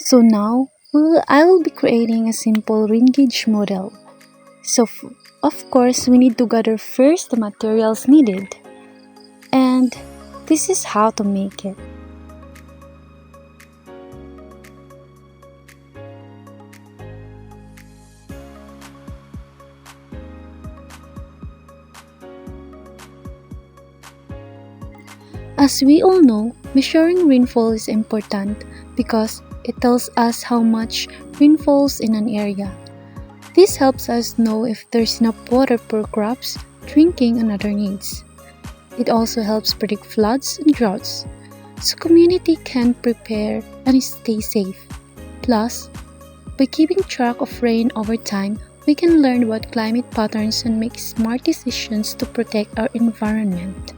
So now I will be creating a simple rain gauge model. So of course we need to gather first the materials needed. And this is how to make it. As we all know, measuring rainfall is important because it tells us how much rain falls in an area. This helps us know if there's enough water for crops, drinking, and other needs. It also helps predict floods and droughts, so community can prepare and stay safe. Plus, by keeping track of rain over time, we can learn about climate patterns and make smart decisions to protect our environment.